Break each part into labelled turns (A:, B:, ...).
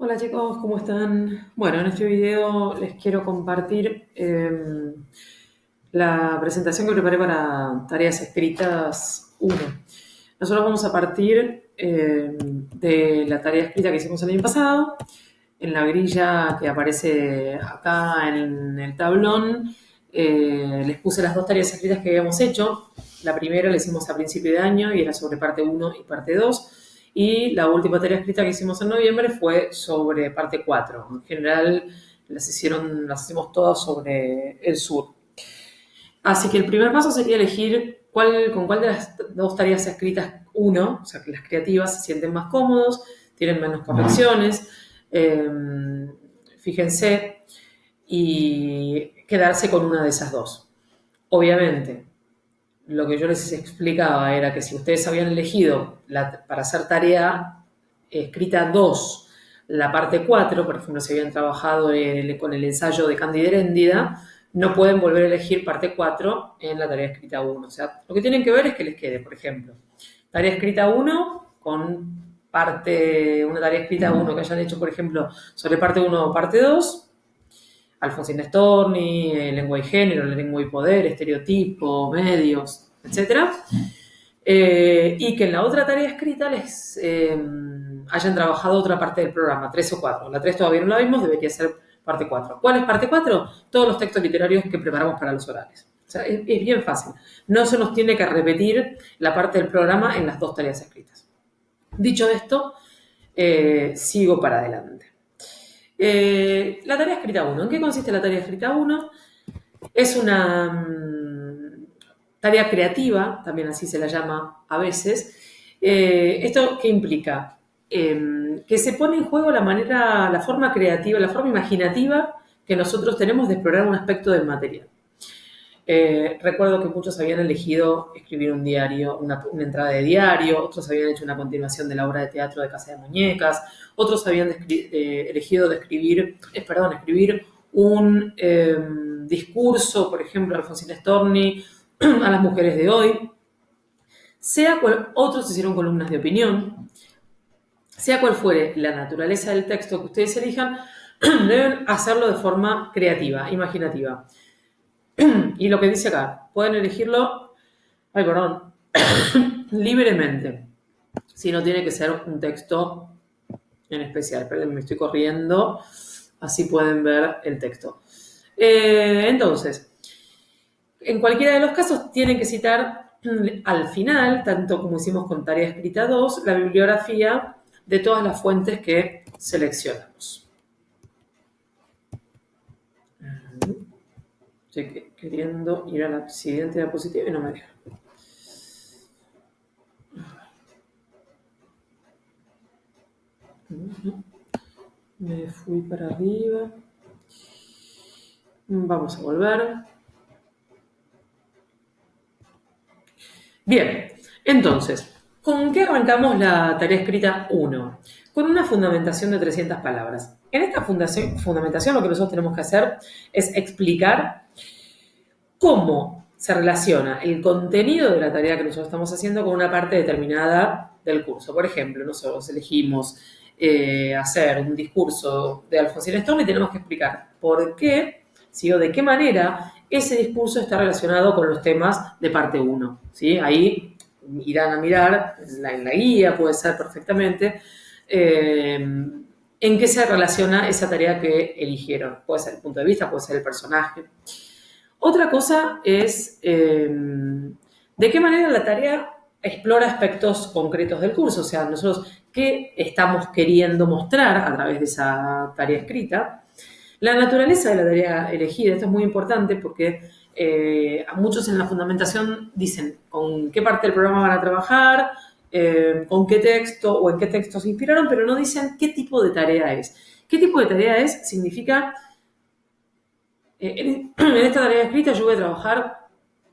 A: Hola chicos, ¿cómo están? Bueno, en este video les quiero compartir la presentación que preparé para tareas escritas 1. Nosotros vamos a partir de la tarea escrita que hicimos el año pasado. En la grilla que aparece acá en el tablón, les puse las dos tareas escritas que habíamos hecho. La primera la hicimos a principio de año y era sobre parte 1 y parte 2. Y la última tarea escrita que hicimos en noviembre fue sobre parte 4. En general las hicimos todas sobre el sur. Así que el primer paso sería elegir con cuál de las dos tareas escritas uno, o sea, que las creativas se sienten más cómodos, tienen menos correcciones. Fíjense y quedarse con una de esas dos. Obviamente, lo que yo les explicaba era que si ustedes habían elegido para hacer tarea escrita 2, la parte 4, por ejemplo, si habían trabajado con el ensayo de Cándida Heréndida, no pueden volver a elegir parte 4 en la tarea escrita 1. O sea, lo que tienen que ver es que les quede, por ejemplo, tarea escrita 1 con una tarea escrita 1 que hayan hecho, por ejemplo, sobre parte 1 o parte 2, Alfonsín Storni, lengua y género, la lengua y poder, estereotipo, medios, etc. Y que en la otra tarea escrita les hayan trabajado otra parte del programa, 3 o 4. La 3 todavía no la vimos, debería ser parte 4. ¿Cuál es parte 4? Todos los textos literarios que preparamos para los orales. O sea, es bien fácil. No se nos tiene que repetir la parte del programa en las dos tareas escritas. Dicho esto, sigo para adelante. La tarea escrita 1. ¿En qué consiste la tarea escrita 1? Es una tarea creativa, también así se la llama a veces. ¿Esto qué implica? Que se pone en juego la forma creativa, la forma imaginativa que nosotros tenemos de explorar un aspecto del material. Recuerdo que muchos habían elegido escribir un diario, una entrada de diario, otros habían hecho una continuación de la obra de teatro de Casa de Muñecas, otros habían elegido escribir un discurso, por ejemplo, a Alfonsín Storni, a las mujeres de hoy. Otros hicieron columnas de opinión. Sea cual fuere la naturaleza del texto que ustedes elijan, deben hacerlo de forma creativa, imaginativa. Y lo que dice acá, pueden elegirlo, libremente. Si no tiene que ser un texto en especial. Perdón, me estoy corriendo, así pueden ver el texto. Entonces, en cualquiera de los casos tienen que citar al final, tanto como hicimos con tarea escrita 2, la bibliografía de todas las fuentes que seleccionamos. Estoy queriendo ir a la siguiente diapositiva y no me deja. Me fui para arriba. Vamos a volver. Bien, entonces, ¿con qué arrancamos la tarea escrita 1? Con una fundamentación de 300 palabras. En esta fundamentación lo que nosotros tenemos que hacer es explicar cómo se relaciona el contenido de la tarea que nosotros estamos haciendo con una parte determinada del curso. Por ejemplo, nosotros elegimos hacer un discurso de Alfonsín Storni y tenemos que explicar por qué, ¿sí? O de qué manera ese discurso está relacionado con los temas de parte 1. ¿Sí? Ahí irán a mirar en la guía, puede ser perfectamente, en qué se relaciona esa tarea que eligieron. Puede ser el punto de vista, puede ser el personaje. Otra cosa es de qué manera la tarea explora aspectos concretos del curso. O sea, nosotros qué estamos queriendo mostrar a través de esa tarea escrita. La naturaleza de la tarea elegida, esto es muy importante porque a muchos en la fundamentación dicen con qué parte del programa van a trabajar, con qué texto o en qué texto se inspiraron, pero no dicen qué tipo de tarea es. ¿Qué tipo de tarea es? Significa, en esta tarea escrita yo voy a trabajar,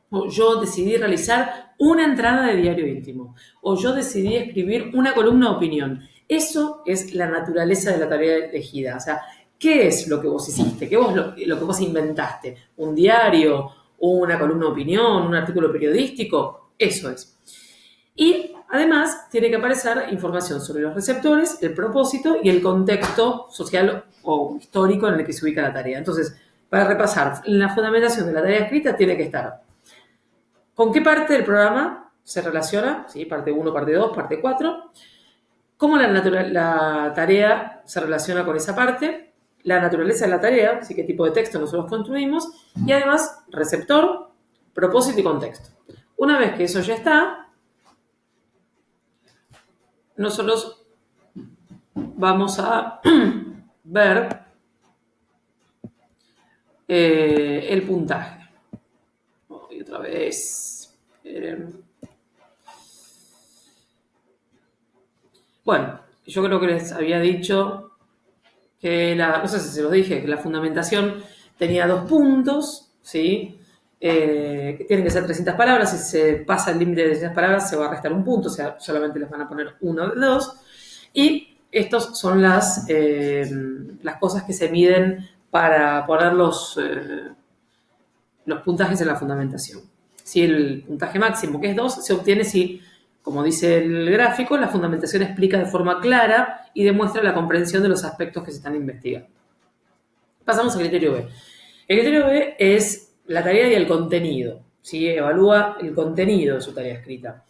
A: o yo decidí realizar una entrada de diario íntimo, o yo decidí escribir una columna de opinión. Eso es la naturaleza de la tarea elegida. O sea, ¿qué es lo que vos hiciste? ¿Qué lo que vos inventaste? ¿Un diario? ¿Una columna de opinión? ¿Un artículo periodístico? Eso es. Y además tiene que aparecer información sobre los receptores, el propósito y el contexto social o histórico en el que se ubica la tarea. Entonces, para repasar, la fundamentación de la tarea escrita tiene que estar con qué parte del programa se relaciona, ¿sí? Parte 1, parte 2, parte 4, cómo la tarea se relaciona con esa parte, la naturaleza de la tarea, así qué tipo de texto nosotros construimos, y además receptor, propósito y contexto. Una vez que eso ya está, nosotros vamos a ver el puntaje. Y otra vez. Bueno, yo creo que les había dicho que no sé si se los dije, que la fundamentación tenía 2 puntos, ¿sí? Que tienen que ser 300 palabras. Si se pasa el límite de 300 palabras, se va a restar un punto, o sea, solamente les van a poner 1 de 2. Y estos son las cosas que se miden para poner los puntajes en la fundamentación. Si el puntaje máximo, que es 2, se obtiene si, como dice el gráfico, la fundamentación explica de forma clara y demuestra la comprensión de los aspectos que se están investigando. Pasamos al criterio B. El criterio B es la tarea y el contenido, ¿sí? Evalúa el contenido de su tarea escrita.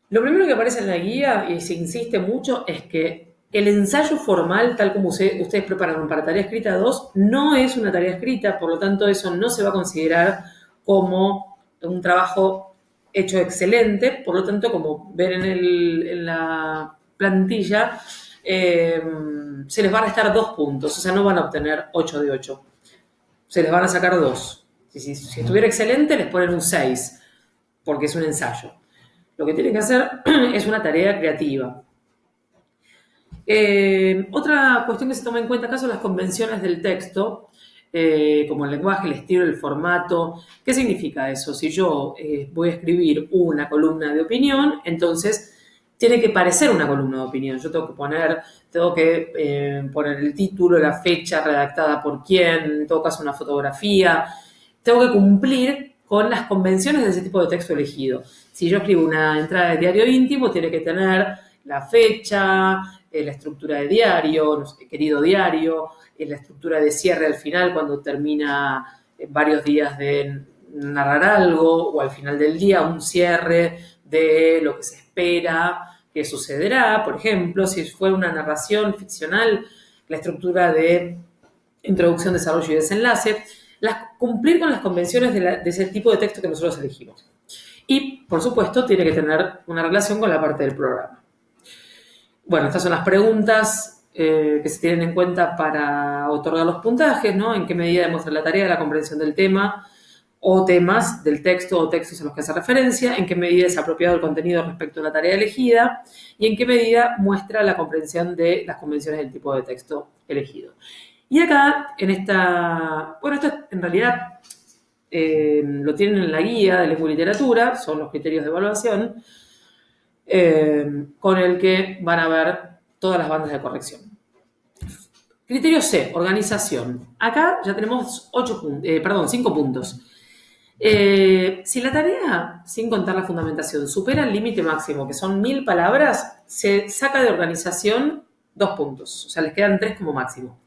A: Lo primero que aparece en la guía, y se insiste mucho, es que el ensayo formal, tal como ustedes prepararon para tarea escrita 2, no es una tarea escrita, por lo tanto eso no se va a considerar como un trabajo hecho excelente, por lo tanto, como ven en la plantilla, se les va a restar 2 puntos, o sea, no van a obtener 8 de 8, se les van a sacar 2. Si estuviera excelente, les ponen un 6, porque es un ensayo. Lo que tienen que hacer es una tarea creativa. Otra cuestión que se toma en cuenta acá son las convenciones del texto, como el lenguaje, el estilo, el formato. ¿Qué significa eso? Si yo voy a escribir una columna de opinión, entonces tiene que parecer una columna de opinión. Yo tengo que poner el título, la fecha redactada por quién, en todo caso una fotografía. Tengo que cumplir con las convenciones de ese tipo de texto elegido. Si yo escribo una entrada de diario íntimo, tiene que tener la fecha, la estructura de diario, no sé, querido diario, la estructura de cierre al final cuando termina varios días de narrar algo, o al final del día un cierre de lo que se espera que sucederá. Por ejemplo, si fuera una narración ficcional, la estructura de introducción, desarrollo y desenlace. Cumplir con las convenciones de ese tipo de texto que nosotros elegimos. Y, por supuesto, tiene que tener una relación con la parte del programa. Bueno, estas son las preguntas que se tienen en cuenta para otorgar los puntajes, ¿no? En qué medida demuestra la tarea la comprensión del tema o temas del texto o textos a los que hace referencia, en qué medida es apropiado el contenido respecto a la tarea elegida y en qué medida muestra la comprensión de las convenciones del tipo de texto elegido. Y acá, esto en realidad lo tienen en la guía de lengua y literatura, son los criterios de evaluación, con el que van a ver todas las bandas de corrección. Criterio C, organización. Acá ya tenemos 5 puntos. Si la tarea, sin contar la fundamentación, supera el límite máximo, que son 1000 palabras, se saca de organización 2 puntos, o sea, les quedan 3 como máximo.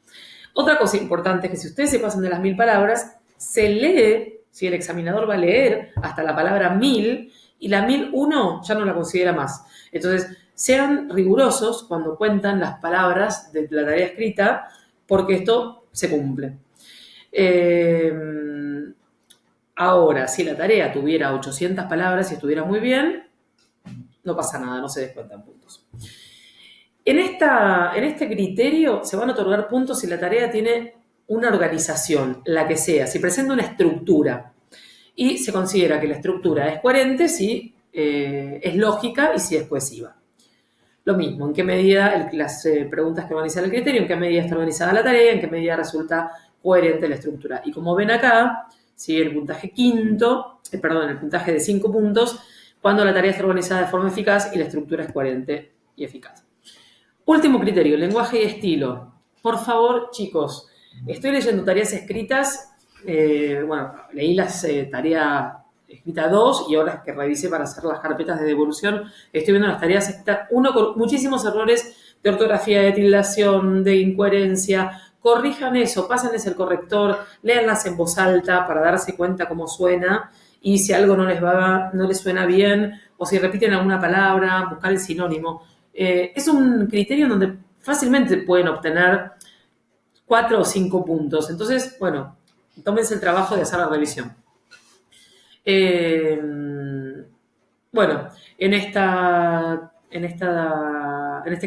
A: Otra cosa importante es que si ustedes se pasan de las 1000 palabras, se lee, si el examinador va a leer hasta la palabra 1000 y la 1001 ya no la considera más. Entonces, sean rigurosos cuando cuentan las palabras de la tarea escrita, porque esto se cumple. Ahora, si la tarea tuviera 800 palabras y estuviera muy bien, no pasa nada, no se descuentan puntos. En este criterio se van a otorgar puntos si la tarea tiene una organización, la que sea, si presenta una estructura. Y se considera que la estructura es coherente si es lógica y si es cohesiva. Lo mismo, en qué medida, las preguntas que organizan el criterio, en qué medida está organizada la tarea, en qué medida resulta coherente la estructura. Y como ven acá, ¿sí? El puntaje de 5 puntos, cuando la tarea está organizada de forma eficaz y la estructura es coherente y eficaz. Último criterio, lenguaje y estilo. Por favor, chicos, estoy leyendo tareas escritas. Leí las tareas escrita 2 y ahora que revisé para hacer las carpetas de devolución, estoy viendo las tareas escritas 1 con muchísimos errores de ortografía, de tildación, de incoherencia. Corrijan eso, pásenles el corrector, léanlas en voz alta para darse cuenta cómo suena y si algo no les suena bien o si repiten alguna palabra, buscar el sinónimo. Es un criterio en donde fácilmente pueden obtener 4 o 5 puntos. Entonces, bueno, tómense el trabajo de hacer la revisión. Eh, bueno, en este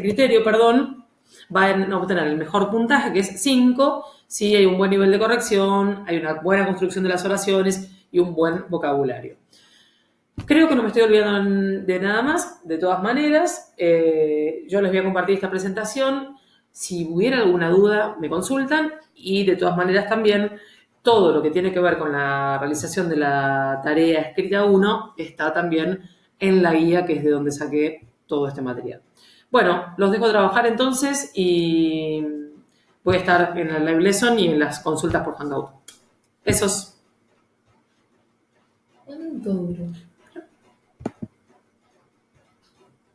A: criterio, perdón, van a obtener el mejor puntaje, que es 5, si hay un buen nivel de corrección, hay una buena construcción de las oraciones y un buen vocabulario. Creo que no me estoy olvidando de nada más. De todas maneras, yo les voy a compartir esta presentación. Si hubiera alguna duda, me consultan. Y de todas maneras también, todo lo que tiene que ver con la realización de la tarea escrita 1 está también en la guía, que es de donde saqué todo este material. Bueno, los dejo trabajar entonces y voy a estar en la live lesson y en las consultas por Hangout. Besos.
B: ¿Cuánto duró?